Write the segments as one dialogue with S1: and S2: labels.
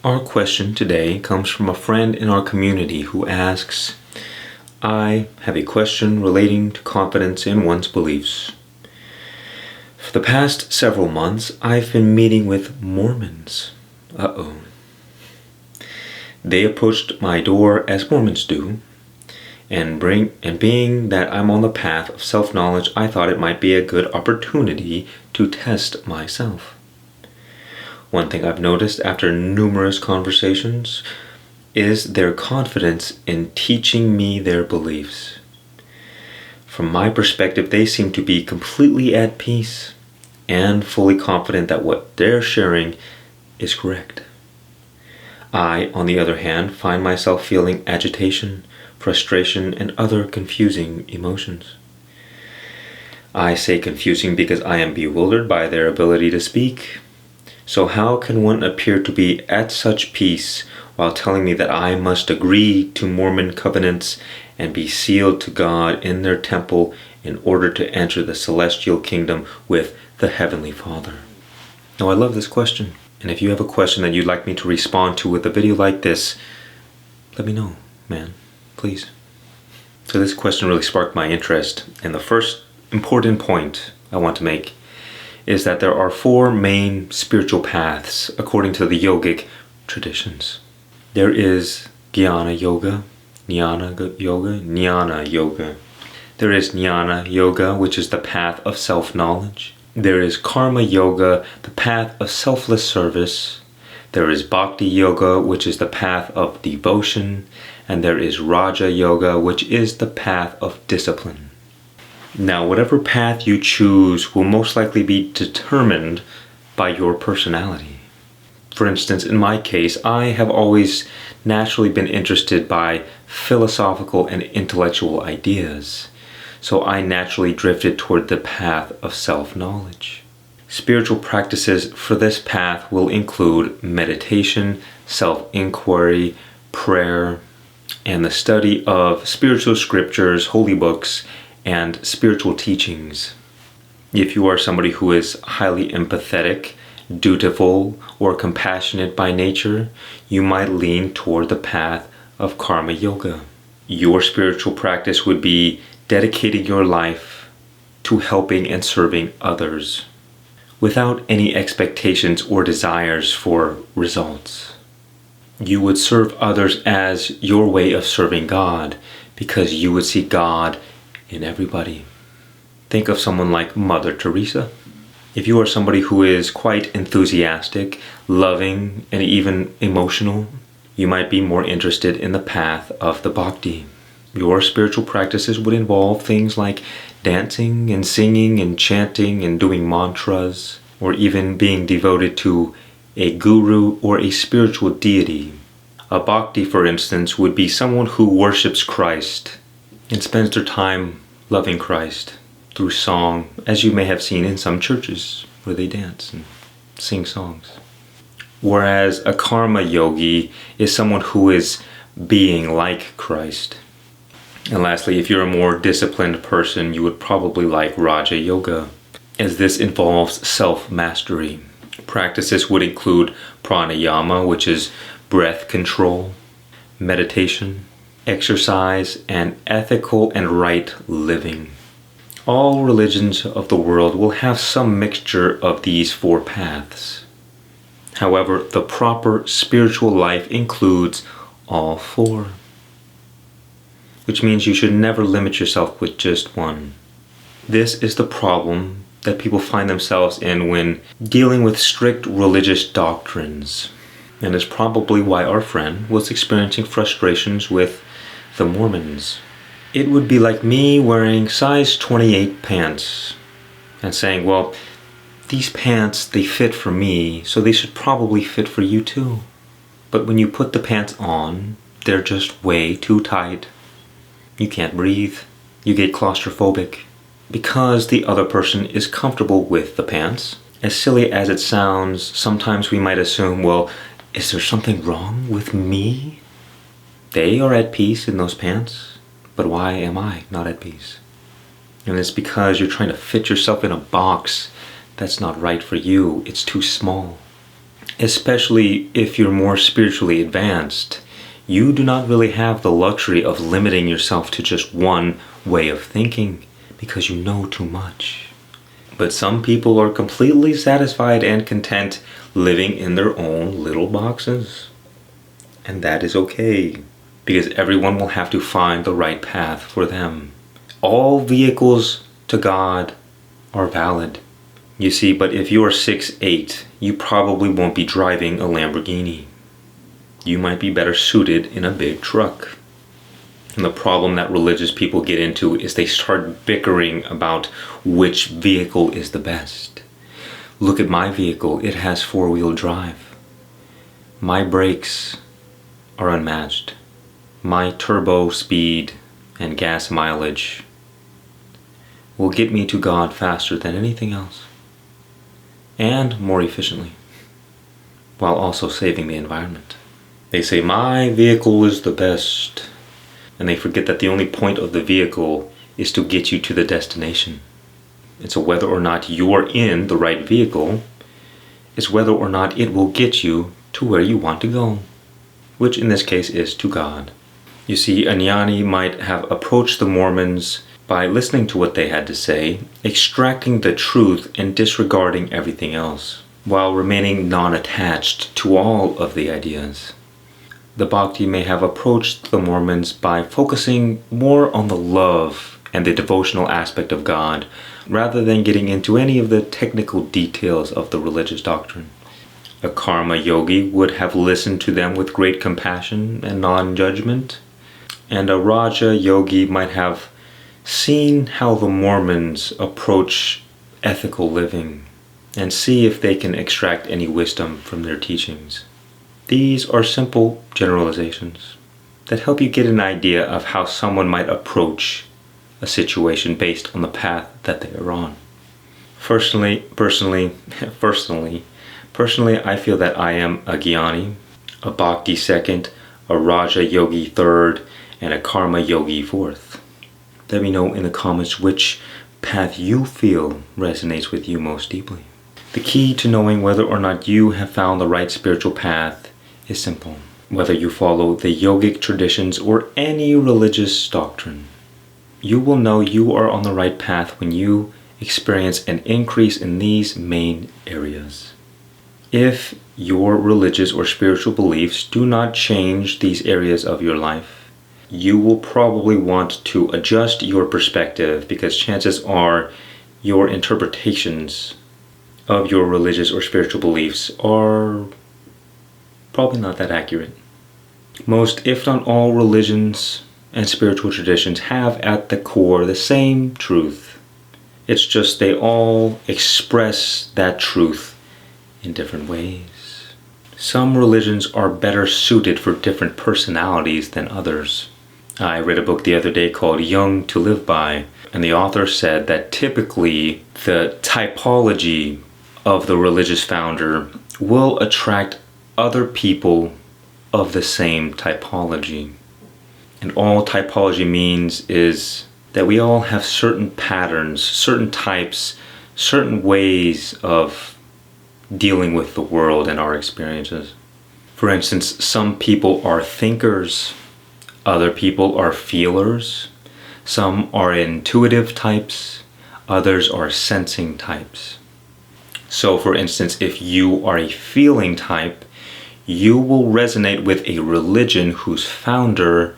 S1: Our question today comes from a friend in our community who asks, I have a question relating to confidence in one's beliefs. For the past several months, I've been meeting with Mormons. They approached my door as Mormons do, and being that I'm on the path of self-knowledge, I thought it might be a good opportunity to test myself. One thing I've noticed after numerous conversations is their confidence in teaching me their beliefs. From my perspective, they seem to be completely at peace and fully confident that what they're sharing is correct. I, on the other hand, find myself feeling agitation, frustration, and other confusing emotions. I say confusing because I am bewildered by their ability to speak. So how can one appear to be at such peace while telling me that I must agree to Mormon covenants and be sealed to God in their temple in order to enter the celestial kingdom with the Heavenly Father? Now, I love this question, and if you have a question that you'd like me to respond to with a video like this, let me know, man, please. So this question really sparked my interest, and the first important point I want to make is that there are four main spiritual paths according to the yogic traditions. There is Jnana Yoga, Jnana Yoga, Jnana Yoga. There is Jnana Yoga, which is the path of self-knowledge. There is Karma Yoga, the path of selfless service. There is Bhakti Yoga, which is the path of devotion. And there is Raja Yoga, which is the path of discipline. Now, whatever path you choose will most likely be determined by your personality. For instance, in my case, I have always naturally been interested by philosophical and intellectual ideas, so I naturally drifted toward the path of self-knowledge. Spiritual practices for this path will include meditation, self-inquiry, prayer, and the study of spiritual scriptures, holy books, and spiritual teachings. If you are somebody who is highly empathetic, dutiful, or compassionate by nature, you might lean toward the path of Karma Yoga. Your spiritual practice would be dedicating your life to helping and serving others without any expectations or desires for results. You would serve others as your way of serving God because you would see God in everybody. Think of someone like Mother Teresa. If you are somebody who is quite enthusiastic, loving, and even emotional, you might be more interested in the path of the Bhakti. Your spiritual practices would involve things like dancing and singing and chanting and doing mantras, or even being devoted to a guru or a spiritual deity. A Bhakti, for instance, would be someone who worships Christ and spends their time loving Christ through song, as you may have seen in some churches where they dance and sing songs. Whereas a Karma Yogi is someone who is being like Christ. And lastly, if you're a more disciplined person, you would probably like Raja Yoga, as this involves self-mastery. Practices would include pranayama, which is breath control, meditation, exercise, and ethical and right living. All religions of the world will have some mixture of these four paths. However, the proper spiritual life includes all four, which means you should never limit yourself with just one. This is the problem that people find themselves in when dealing with strict religious doctrines, and is probably why our friend was experiencing frustrations with the Mormons. It would be like me wearing size 28 pants and saying, well, these pants, they fit for me, so they should probably fit for you too. But when you put the pants on, they're just way too tight. You can't breathe. You get claustrophobic because the other person is comfortable with the pants. As silly as it sounds, sometimes we might assume, well, is there something wrong with me? They are at peace in those pants, but why am I not at peace? And it's because you're trying to fit yourself in a box that's not right for you. It's too small. Especially if you're more spiritually advanced, you do not really have the luxury of limiting yourself to just one way of thinking because you know too much. But some people are completely satisfied and content living in their own little boxes. And that is okay, because everyone will have to find the right path for them. All vehicles to God are valid. You see, but if you are 6'8", you probably won't be driving a Lamborghini. You might be better suited in a big truck. And the problem that religious people get into is they start bickering about which vehicle is the best. Look at my vehicle, it has 4-wheel drive. My brakes are unmatched. My turbo speed and gas mileage will get me to God faster than anything else, and more efficiently, while also saving the environment. They say, my vehicle is the best, and they forget that the only point of the vehicle is to get you to the destination. And so whether or not you're in the right vehicle is whether or not it will get you to where you want to go, which in this case is to God. You see, a jnani might have approached the Mormons by listening to what they had to say, extracting the truth and disregarding everything else, while remaining non-attached to all of the ideas. The Bhakti may have approached the Mormons by focusing more on the love and the devotional aspect of God, rather than getting into any of the technical details of the religious doctrine. A karma yogi would have listened to them with great compassion and non-judgment, and a Raja yogi might have seen how the Mormons approach ethical living and see if they can extract any wisdom from their teachings. These are simple generalizations that help you get an idea of how someone might approach a situation based on the path that they are on. Personally, I feel that I am a jnani, a bhakti second, a Raja yogi third, and a karma yogi fourth. Let me know in the comments which path you feel resonates with you most deeply. The key to knowing whether or not you have found the right spiritual path is simple. Whether you follow the yogic traditions or any religious doctrine, you will know you are on the right path when you experience an increase in these main areas. If your religious or spiritual beliefs do not change these areas of your life, you will probably want to adjust your perspective, because chances are your interpretations of your religious or spiritual beliefs are probably not that accurate. Most, if not all, religions and spiritual traditions have at the core the same truth. It's just they all express that truth in different ways. Some religions are better suited for different personalities than others. I read a book the other day called Young to Live By, and the author said that typically the typology of the religious founder will attract other people of the same typology. And all typology means is that we all have certain patterns, certain types, certain ways of dealing with the world and our experiences. For instance, some people are thinkers, other people are feelers, some are intuitive types, others are sensing types. So for instance, if you are a feeling type, you will resonate with a religion whose founder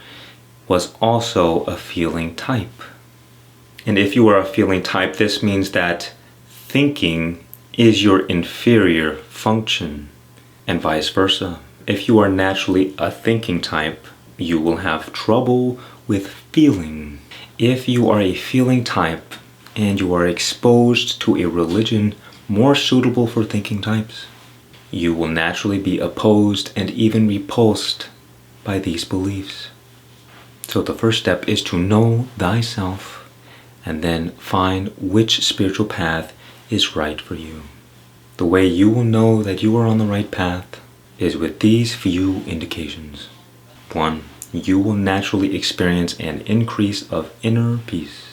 S1: was also a feeling type. And if you are a feeling type, this means that thinking is your inferior function, and vice versa. If you are naturally a thinking type, you will have trouble with feeling. If you are a feeling type and you are exposed to a religion more suitable for thinking types, you will naturally be opposed and even repulsed by these beliefs. So the first step is to know thyself and then find which spiritual path is right for you. The way you will know that you are on the right path is with these few indications. 1. You will naturally experience an increase of inner peace.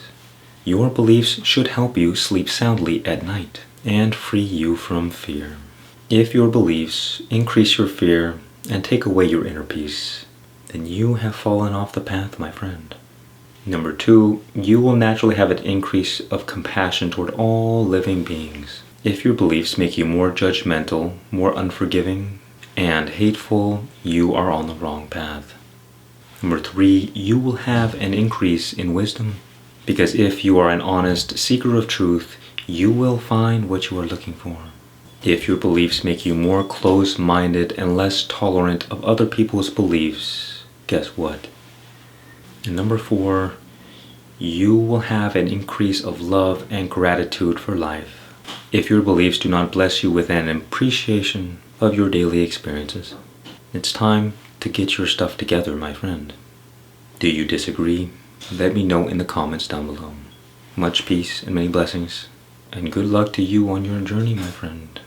S1: Your beliefs should help you sleep soundly at night and free you from fear. If your beliefs increase your fear and take away your inner peace, then you have fallen off the path, my friend. Number 2, you will naturally have an increase of compassion toward all living beings. If your beliefs make you more judgmental, more unforgiving, and hateful, you are on the wrong path. Number 3, you will have an increase in wisdom, because if you are an honest seeker of truth, you will find what you are looking for. If your beliefs make you more closed-minded and less tolerant of other people's beliefs, guess what? And number 4, you will have an increase of love and gratitude for life. If your beliefs do not bless you with an appreciation of your daily experiences, it's time to get your stuff together, my friend. Do you disagree? Let me know in the comments down below. Much peace and many blessings, and good luck to you on your journey, my friend.